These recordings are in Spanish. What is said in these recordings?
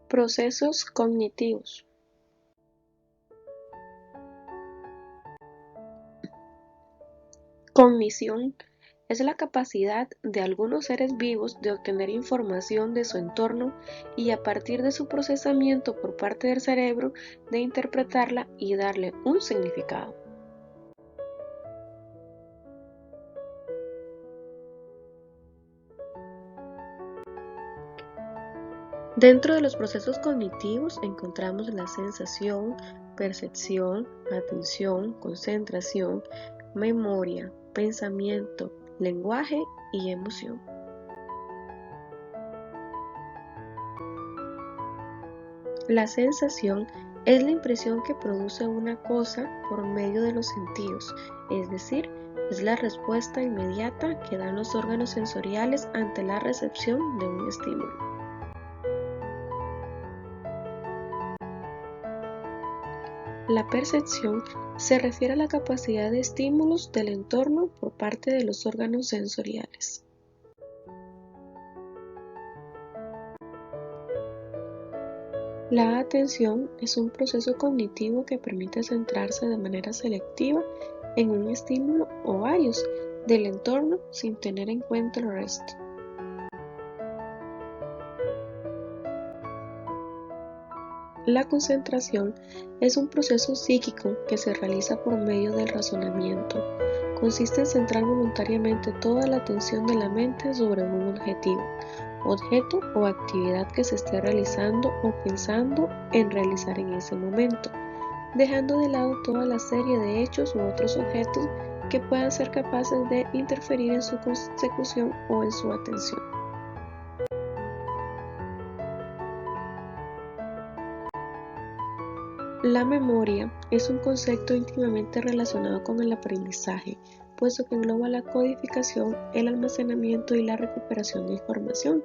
Procesos cognitivos. Cognición es la capacidad de algunos seres vivos de obtener información de su entorno y a partir de su procesamiento por parte del cerebro de interpretarla y darle un significado. Dentro de los procesos cognitivos encontramos la sensación, percepción, atención, concentración, memoria, pensamiento, lenguaje y emoción. La sensación es la impresión que produce una cosa por medio de los sentidos, es decir, es la respuesta inmediata que dan los órganos sensoriales ante la recepción de un estímulo. La percepción se refiere a la capacidad de estímulos del entorno por parte de los órganos sensoriales. La atención es un proceso cognitivo que permite centrarse de manera selectiva en un estímulo o varios del entorno sin tener en cuenta el resto. La concentración es un proceso psíquico que se realiza por medio del razonamiento. Consiste en centrar voluntariamente toda la atención de la mente sobre un objetivo, objeto o actividad que se esté realizando o pensando en realizar en ese momento, dejando de lado toda la serie de hechos u otros objetos que puedan ser capaces de interferir en su consecución o en su atención. La memoria es un concepto íntimamente relacionado con el aprendizaje, puesto que engloba la codificación, el almacenamiento y la recuperación de información.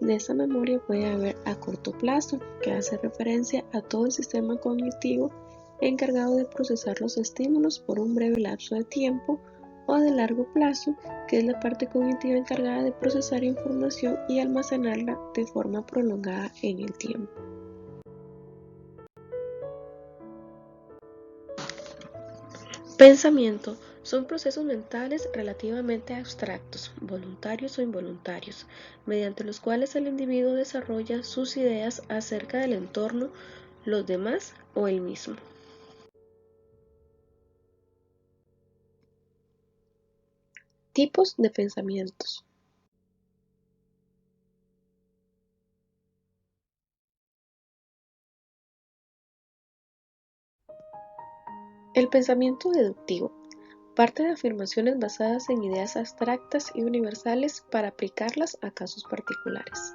De esta memoria puede haber a corto plazo, que hace referencia a todo el sistema cognitivo encargado de procesar los estímulos por un breve lapso de tiempo, o de largo plazo, que es la parte cognitiva encargada de procesar información y almacenarla de forma prolongada en el tiempo. Pensamiento son procesos mentales relativamente abstractos, voluntarios o involuntarios, mediante los cuales el individuo desarrolla sus ideas acerca del entorno, los demás o él mismo. Tipos de pensamientos. El pensamiento deductivo parte de afirmaciones basadas en ideas abstractas y universales para aplicarlas a casos particulares.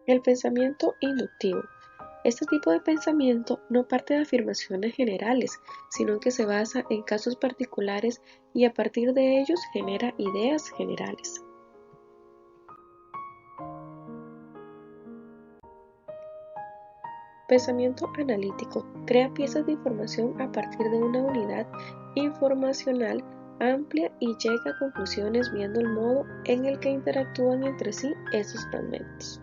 El pensamiento inductivo. Este tipo de pensamiento no parte de afirmaciones generales, sino que se basa en casos particulares y a partir de ellos genera ideas generales. Pensamiento analítico. Crea piezas de información a partir de una unidad informacional amplia y llega a conclusiones viendo el modo en el que interactúan entre sí esos fragmentos.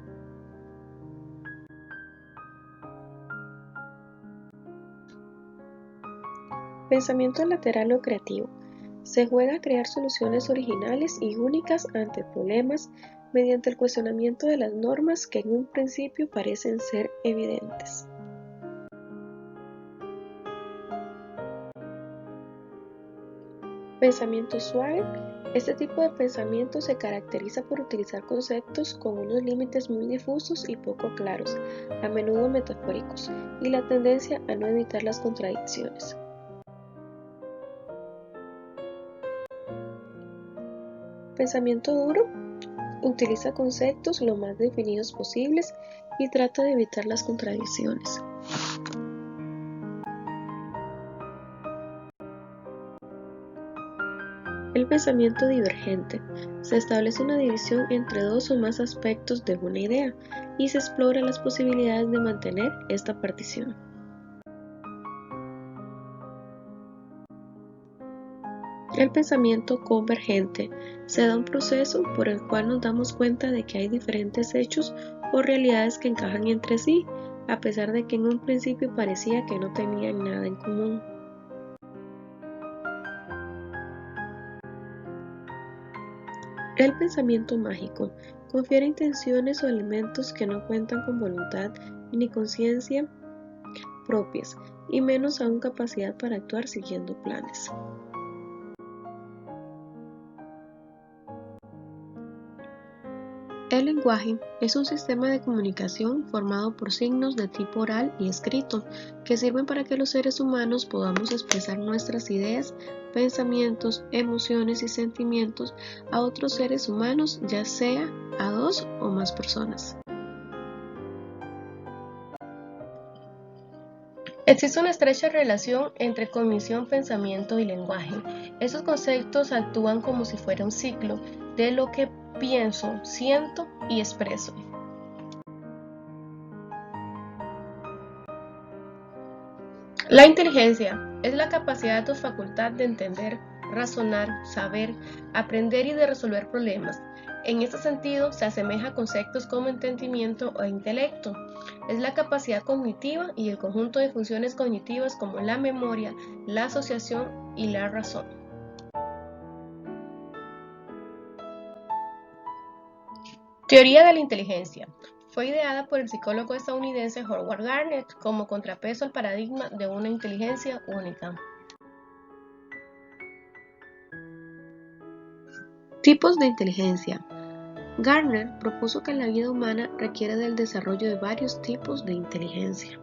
Pensamiento lateral o creativo. Se juega a crear soluciones originales y únicas ante problemas mediante el cuestionamiento de las normas que en un principio parecen ser evidentes. Pensamiento suave. Este tipo de pensamiento se caracteriza por utilizar conceptos con unos límites muy difusos y poco claros, a menudo metafóricos, y la tendencia a no evitar las contradicciones. Pensamiento duro. Utiliza conceptos lo más definidos posibles y trata de evitar las contradicciones. El pensamiento divergente. Se establece una división entre dos o más aspectos de una idea y se explora las posibilidades de mantener esta partición. El pensamiento convergente se da un proceso por el cual nos damos cuenta de que hay diferentes hechos o realidades que encajan entre sí, a pesar de que en un principio parecía que no tenían nada en común. El pensamiento mágico confiere intenciones o elementos que no cuentan con voluntad ni conciencia propias, y menos aún capacidad para actuar siguiendo planes. El lenguaje es un sistema de comunicación formado por signos de tipo oral y escrito que sirven para que los seres humanos podamos expresar nuestras ideas, pensamientos, emociones y sentimientos a otros seres humanos, ya sea a dos o más personas. Existe una estrecha relación entre cognición, pensamiento y lenguaje. Estos conceptos actúan como si fuera un ciclo de lo que pienso, siento y expreso. La inteligencia es la capacidad o facultad de entender, razonar, saber, aprender y de resolver problemas. En este sentido, se asemeja a conceptos como entendimiento o intelecto. Es la capacidad cognitiva y el conjunto de funciones cognitivas como la memoria, la asociación y la razón. Teoría de la inteligencia. Fue ideada por el psicólogo estadounidense Howard Gardner como contrapeso al paradigma de una inteligencia única. Tipos de inteligencia. Gardner propuso que la vida humana requiere del desarrollo de varios tipos de inteligencia.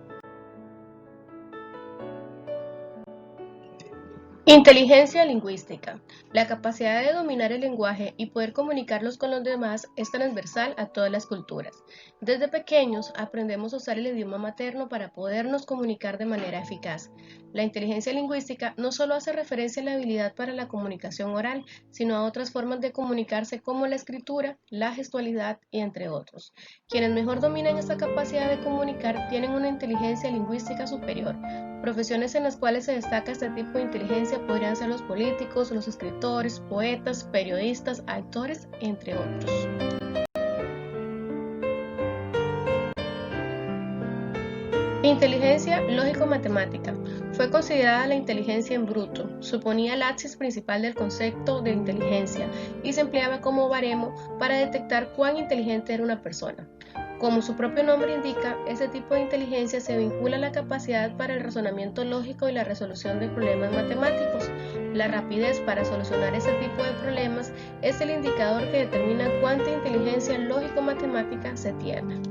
Inteligencia lingüística. La capacidad de dominar el lenguaje y poder comunicarlos con los demás es transversal a todas las culturas. Desde pequeños aprendemos a usar el idioma materno para podernos comunicar de manera eficaz. La inteligencia lingüística no solo hace referencia a la habilidad para la comunicación oral, sino a otras formas de comunicarse como la escritura, la gestualidad y entre otros. Quienes mejor dominan esta capacidad de comunicar tienen una inteligencia lingüística superior. Profesiones en las cuales se destaca este tipo de inteligencia podrían ser los políticos, los escritores, poetas, periodistas, actores, entre otros. Inteligencia lógico-matemática. Fue considerada la inteligencia en bruto. Suponía el axis principal del concepto de inteligencia y se empleaba como baremo para detectar cuán inteligente era una persona. Como su propio nombre indica, este tipo de inteligencia se vincula a la capacidad para el razonamiento lógico y la resolución de problemas matemáticos. La rapidez para solucionar este tipo de problemas es el indicador que determina cuánta inteligencia lógico-matemática se tiene.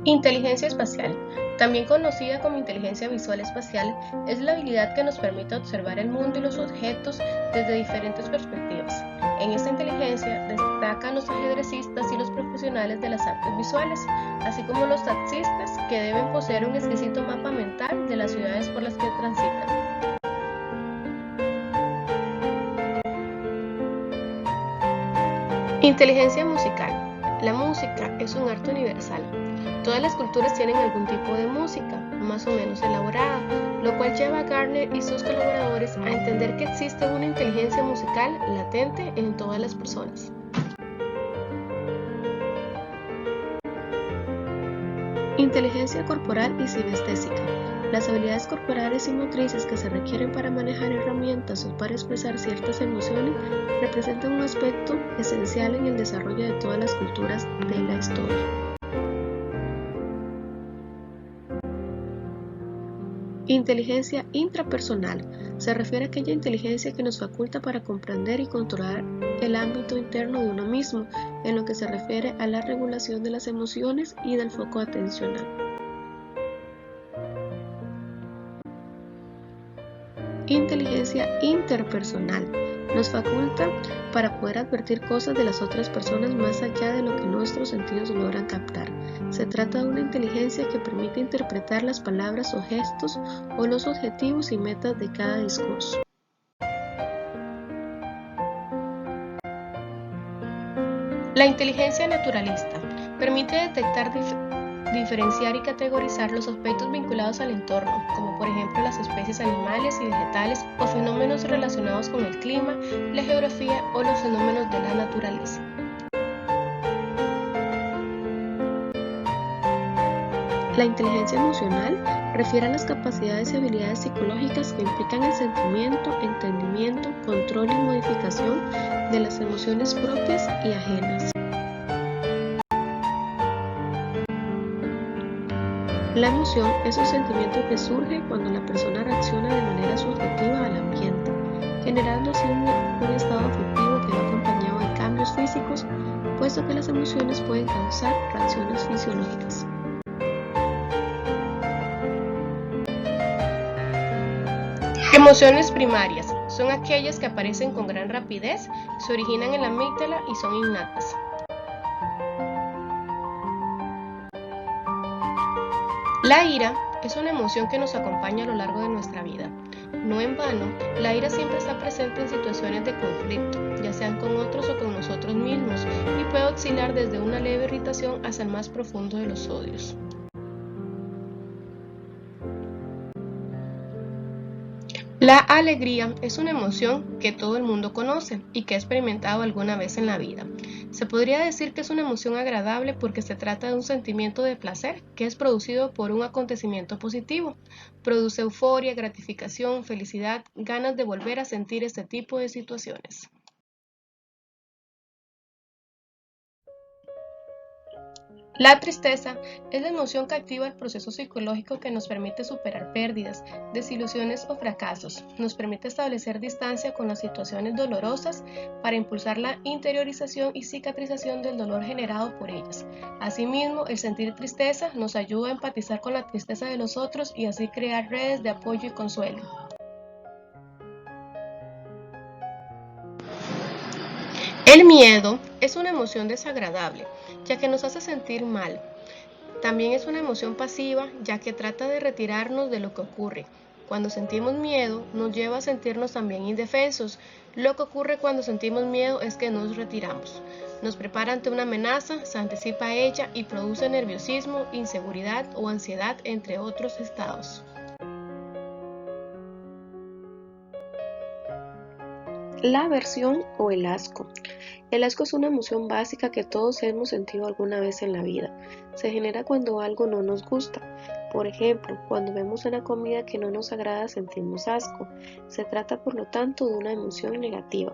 Inteligencia espacial, también conocida como inteligencia visual espacial, es la habilidad que nos permite observar el mundo y los objetos desde diferentes perspectivas. En esta inteligencia destacan los ajedrecistas y los profesionales de las artes visuales, así como los taxistas que deben poseer un exquisito mapa mental de las ciudades por las que transitan. Inteligencia musical. La música es un arte universal. Todas las culturas tienen algún tipo de música, más o menos elaborada, lo cual lleva a Gardner y sus colaboradores a entender que existe una inteligencia musical latente en todas las personas. Inteligencia corporal y sinestésica. Las habilidades corporales y motrices que se requieren para manejar herramientas o para expresar ciertas emociones representan un aspecto esencial en el desarrollo de todas las culturas de la historia. Inteligencia intrapersonal. Se refiere a aquella inteligencia que nos faculta para comprender y controlar el ámbito interno de uno mismo, en lo que se refiere a la regulación de las emociones y del foco atencional. Inteligencia interpersonal. Nos faculta para poder advertir cosas de las otras personas más allá de lo que nuestros sentidos logran captar. Se trata de una inteligencia que permite interpretar las palabras o gestos o los objetivos y metas de cada discurso. La inteligencia naturalista permite detectar diferenciar y categorizar los aspectos vinculados al entorno, como por ejemplo las especies animales y vegetales o fenómenos relacionados con el clima, la geografía o los fenómenos de la naturaleza. La inteligencia emocional refiere a las capacidades y habilidades psicológicas que implican el sentimiento, entendimiento, control y modificación de las emociones propias y ajenas. La emoción es un sentimiento que surge cuando la persona reacciona de manera subjetiva al ambiente, generando así un estado afectivo que va acompañado de cambios físicos, puesto que las emociones pueden causar reacciones fisiológicas. Emociones primarias son aquellas que aparecen con gran rapidez, se originan en la amígdala y son innatas. La ira es una emoción que nos acompaña a lo largo de nuestra vida. No en vano, la ira siempre está presente en situaciones de conflicto, ya sean con otros o con nosotros mismos, y puede oscilar desde una leve irritación hasta el más profundo de los odios. La alegría es una emoción que todo el mundo conoce y que ha experimentado alguna vez en la vida. Se podría decir que es una emoción agradable porque se trata de un sentimiento de placer que es producido por un acontecimiento positivo. Produce euforia, gratificación, felicidad, ganas de volver a sentir este tipo de situaciones. La tristeza es la emoción que activa el proceso psicológico que nos permite superar pérdidas, desilusiones o fracasos. Nos permite establecer distancia con las situaciones dolorosas para impulsar la interiorización y cicatrización del dolor generado por ellas. Asimismo, el sentir tristeza nos ayuda a empatizar con la tristeza de los otros y así crear redes de apoyo y consuelo. El miedo es una emoción desagradable, ya que nos hace sentir mal. También es una emoción pasiva, ya que trata de retirarnos de lo que ocurre. Cuando sentimos miedo, nos lleva a sentirnos también indefensos. Lo que ocurre cuando sentimos miedo es que nos retiramos. Nos prepara ante una amenaza, se anticipa a ella y produce nerviosismo, inseguridad o ansiedad, entre otros estados. La aversión o el asco. El asco es una emoción básica que todos hemos sentido alguna vez en la vida. Se genera cuando algo no nos gusta. Por ejemplo, cuando vemos una comida que no nos agrada sentimos asco. Se trata por lo tanto de una emoción negativa.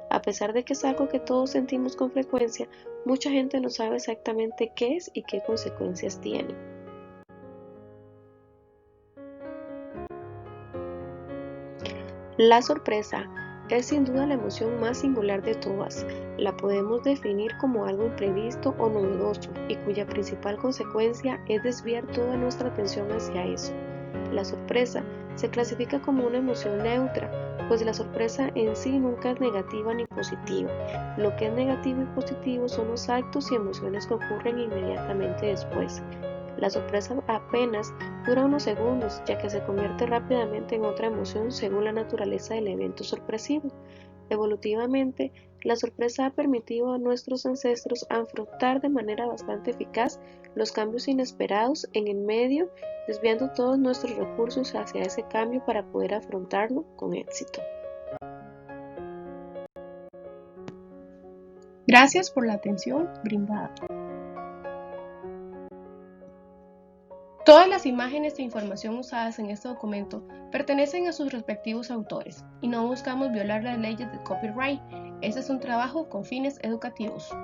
A pesar de que es algo que todos sentimos con frecuencia, mucha gente no sabe exactamente qué es y qué consecuencias tiene. La sorpresa es sin duda la emoción más singular de todas. La podemos definir como algo imprevisto o novedoso y cuya principal consecuencia es desviar toda nuestra atención hacia eso. La sorpresa se clasifica como una emoción neutra, pues la sorpresa en sí nunca es negativa ni positiva. Lo que es negativo y positivo son los actos y emociones que ocurren inmediatamente después. La sorpresa apenas dura unos segundos, ya que se convierte rápidamente en otra emoción según la naturaleza del evento sorpresivo. Evolutivamente, la sorpresa ha permitido a nuestros ancestros afrontar de manera bastante eficaz los cambios inesperados en el medio, desviando todos nuestros recursos hacia ese cambio para poder afrontarlo con éxito. Gracias por la atención brindada. Todas las imágenes e información usadas en este documento pertenecen a sus respectivos autores y no buscamos violar las leyes de copyright. Este es un trabajo con fines educativos.